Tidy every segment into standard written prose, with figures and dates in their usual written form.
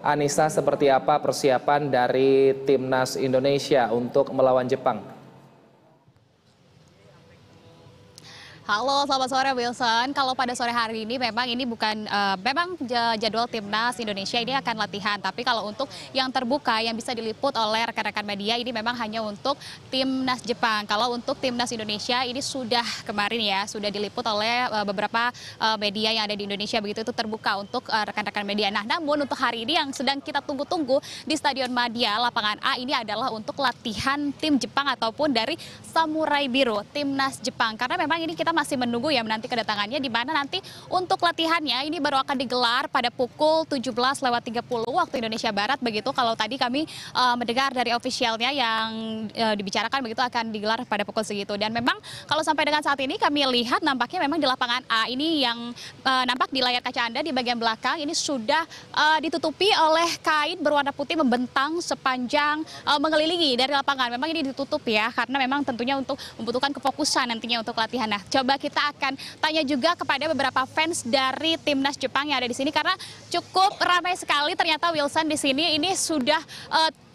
Anissa, seperti apa persiapan dari timnas Indonesia untuk melawan Jepang? Halo, selamat sore Wilson. Kalau pada sore hari ini memang ini bukan memang jadwal timnas Indonesia ini akan latihan. Tapi kalau untuk yang terbuka yang bisa diliput oleh rekan-rekan media ini memang hanya untuk timnas Jepang. Kalau untuk timnas Indonesia ini sudah kemarin ya sudah diliput oleh beberapa media yang ada di Indonesia, begitu itu terbuka untuk rekan-rekan media. Nah, namun untuk hari ini yang sedang kita tunggu-tunggu di Stadion Madia lapangan A ini adalah untuk latihan tim Jepang ataupun dari Samurai Biru timnas Jepang. Karena memang ini kita masih menunggu ya menanti kedatangannya, di mana nanti untuk latihannya ini baru akan digelar pada pukul 17.30 waktu Indonesia Barat, begitu kalau tadi kami mendengar dari ofisialnya yang dibicarakan begitu akan digelar pada pukul segitu. Dan memang kalau sampai dengan saat ini kami lihat nampaknya memang di lapangan A ini yang nampak di layar kaca Anda di bagian belakang ini sudah ditutupi oleh kain berwarna putih membentang sepanjang mengelilingi dari lapangan. Memang ini ditutup ya karena memang tentunya untuk membutuhkan kefokusan nantinya untuk latihan. Nah, coba kita akan tanya juga kepada beberapa fans dari timnas Jepang yang ada di sini karena cukup ramai sekali ternyata Wilson di sini. Ini sudah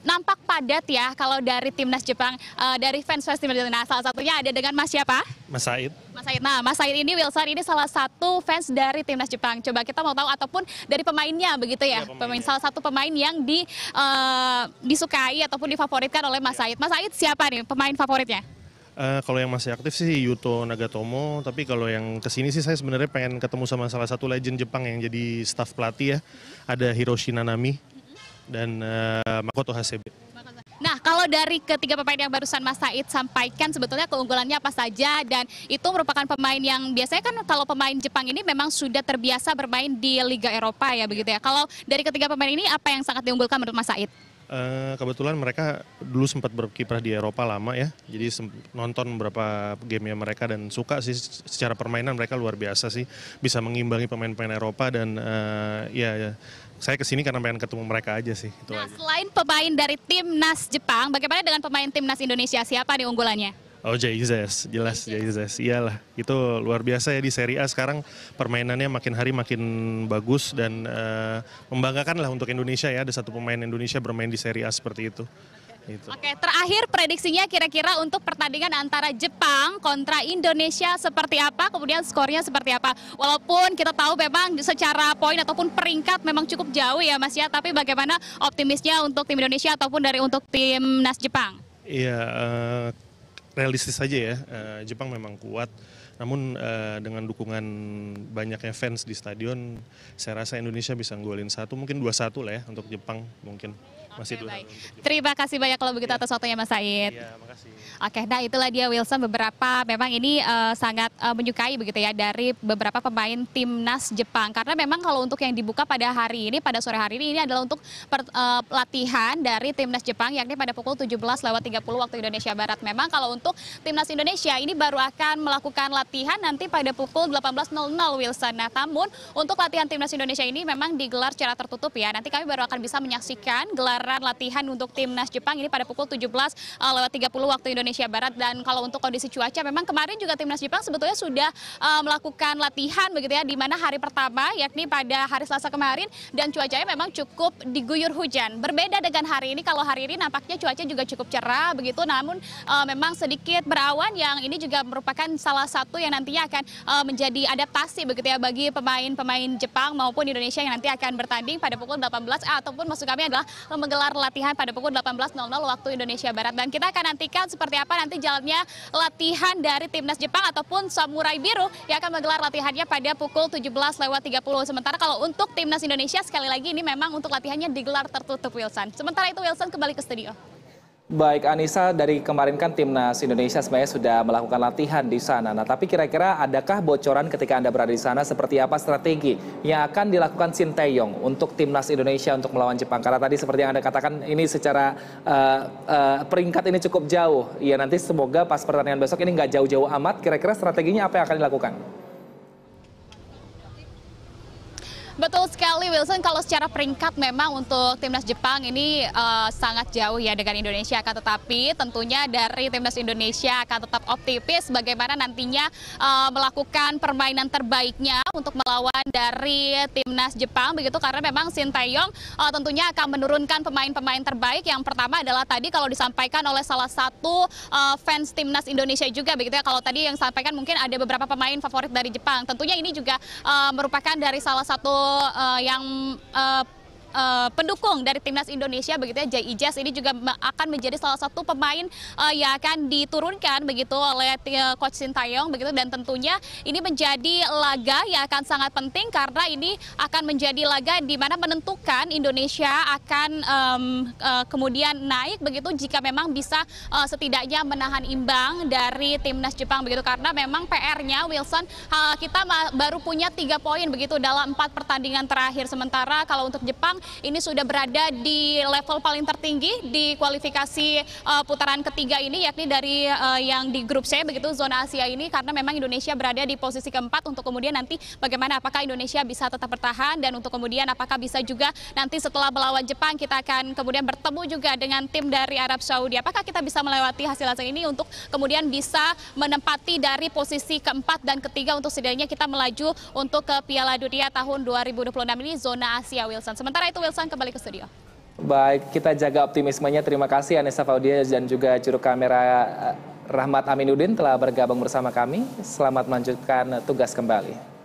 nampak padat ya kalau dari timnas Jepang, dari fans timnas Jepang. Nah, salah satunya ada dengan Mas siapa? Mas Said. Mas Said. Nah, Mas Said ini Wilson ini salah satu fans dari timnas Jepang. Coba kita mau tahu ataupun dari pemainnya begitu ya. Salah satu pemain yang disukai ataupun difavoritkan oleh Mas Said. Mas Said siapa nih pemain favoritnya? Kalau yang masih aktif sih Yuto Nagatomo, tapi kalau yang kesini sih saya sebenarnya pengen ketemu sama salah satu legend Jepang yang jadi staf pelatih ya. Ada Hiroshi Nanami dan Makoto Hasebe. Nah, kalau dari ketiga pemain yang barusan Mas Said sampaikan sebetulnya keunggulannya apa saja, dan itu merupakan pemain yang biasanya kan kalau pemain Jepang ini memang sudah terbiasa bermain di Liga Eropa ya begitu ya. Kalau dari ketiga pemain ini apa yang sangat diunggulkan menurut Mas Said? Kebetulan mereka dulu sempat berkiprah di Eropa lama ya, jadi nonton beberapa gamenya mereka dan suka sih secara permainan mereka luar biasa sih, bisa mengimbangi pemain-pemain Eropa dan ya saya kesini karena pengen ketemu mereka aja sih. Itu nah, aja. Selain pemain dari timnas Jepang, bagaimana dengan pemain timnas Indonesia? Siapa nih unggulannya? Oh, Jesus, jelas Jesus, iyalah. Itu luar biasa ya di Serie A sekarang permainannya makin hari makin bagus dan membanggakan lah untuk Indonesia ya, ada satu pemain Indonesia bermain di Serie A seperti itu. Gitu. Oke, terakhir prediksinya kira-kira untuk pertandingan antara Jepang kontra Indonesia seperti apa, kemudian skornya seperti apa? Walaupun kita tahu memang secara poin ataupun peringkat memang cukup jauh ya Mas ya, tapi bagaimana optimisnya untuk tim Indonesia ataupun untuk timnas Jepang? Iya, realistis saja ya, Jepang memang kuat, namun dengan dukungan banyaknya fans di stadion, saya rasa Indonesia bisa nggolin mungkin 2-1 lah ya untuk Jepang mungkin. Masih Oke, baik. Terima kasih banyak kalau begitu atas waktunya Mas Said. Iya, makasih. Oke, nah itulah dia Wilson beberapa memang ini sangat menyukai begitu ya dari beberapa pemain timnas Jepang. Karena memang kalau untuk yang dibuka pada hari ini, pada sore hari ini adalah untuk latihan dari timnas Jepang yakni pada pukul 17.30 waktu Indonesia Barat. Memang kalau untuk timnas Indonesia ini baru akan melakukan latihan nanti pada pukul 18.00 Wilson. Nah, namun untuk latihan timnas Indonesia ini memang digelar secara tertutup ya. Nanti kami baru akan bisa menyaksikan gelaran latihan untuk timnas Jepang ini pada pukul 17.30 waktu Indonesia Barat. Dan kalau untuk kondisi cuaca memang kemarin juga timnas Jepang sebetulnya sudah melakukan latihan begitu ya, di mana hari pertama yakni pada hari Selasa kemarin, dan cuacanya memang cukup diguyur hujan. Berbeda dengan hari ini, kalau hari ini nampaknya cuaca juga cukup cerah begitu, namun memang sedikit berawan yang ini juga merupakan salah satu yang nantinya akan menjadi adaptasi begitu ya bagi pemain-pemain Jepang maupun Indonesia yang nanti akan bertanding pada pukul 18 ataupun maksud kami adalah menggelar latihan pada pukul 18.00 waktu Indonesia Barat. Dan kita akan nantikan seperti apa nanti jalannya latihan dari timnas Jepang ataupun Samurai Biru yang akan menggelar latihannya pada pukul 17.30. Sementara kalau untuk timnas Indonesia sekali lagi ini memang untuk latihannya digelar tertutup Wilson. Sementara itu Wilson kembali ke studio. Baik, Anissa, dari kemarin kan timnas Indonesia sebenarnya sudah melakukan latihan di sana. Nah, tapi kira-kira adakah bocoran ketika Anda berada di sana seperti apa strategi yang akan dilakukan Sinteyong untuk timnas Indonesia untuk melawan Jepang? Karena tadi seperti yang Anda katakan ini secara peringkat ini cukup jauh. Ya, nanti semoga pas pertandingan besok ini nggak jauh-jauh amat. Kira-kira strateginya apa yang akan dilakukan? Betul sekali Wilson, kalau secara peringkat memang untuk timnas Jepang ini sangat jauh ya dengan Indonesia, akan tetapi tentunya dari timnas Indonesia akan tetap optimis bagaimana nantinya melakukan permainan terbaiknya untuk melawan dari timnas Jepang begitu, karena memang Shin Tae-yong tentunya akan menurunkan pemain-pemain terbaik. Yang pertama adalah tadi kalau disampaikan oleh salah satu fans timnas Indonesia juga begitu ya, kalau tadi yang sampaikan mungkin ada beberapa pemain favorit dari Jepang, tentunya ini juga merupakan dari salah satu yang pendukung dari timnas Indonesia begitu ya, Jai Ijas ini juga akan menjadi salah satu pemain yang akan diturunkan begitu oleh coach Shin Tae-yong begitu, dan tentunya ini menjadi laga yang akan sangat penting karena ini akan menjadi laga di mana menentukan Indonesia akan kemudian naik begitu jika memang bisa setidaknya menahan imbang dari timnas Jepang begitu, karena memang PR-nya Wilson kita baru punya 3 poin begitu dalam 4 pertandingan terakhir, sementara kalau untuk Jepang ini sudah berada di level paling tertinggi di kualifikasi putaran ketiga ini, yakni dari yang di grup C begitu, zona Asia ini, karena memang Indonesia berada di posisi keempat. Untuk kemudian nanti bagaimana apakah Indonesia bisa tetap bertahan, dan untuk kemudian apakah bisa juga nanti setelah melawan Jepang kita akan kemudian bertemu juga dengan tim dari Arab Saudi, apakah kita bisa melewati hasil-hasil ini untuk kemudian bisa menempati dari posisi keempat dan ketiga untuk setidaknya kita melaju untuk ke Piala Dunia tahun 2026 ini zona Asia, Wilson. Sementara itu Wilson, kembali ke studio. Baik, kita jaga optimismenya. Terima kasih Anissa Faudia dan juga juru kamera Rahmat Aminuddin telah bergabung bersama kami. Selamat melanjutkan tugas kembali.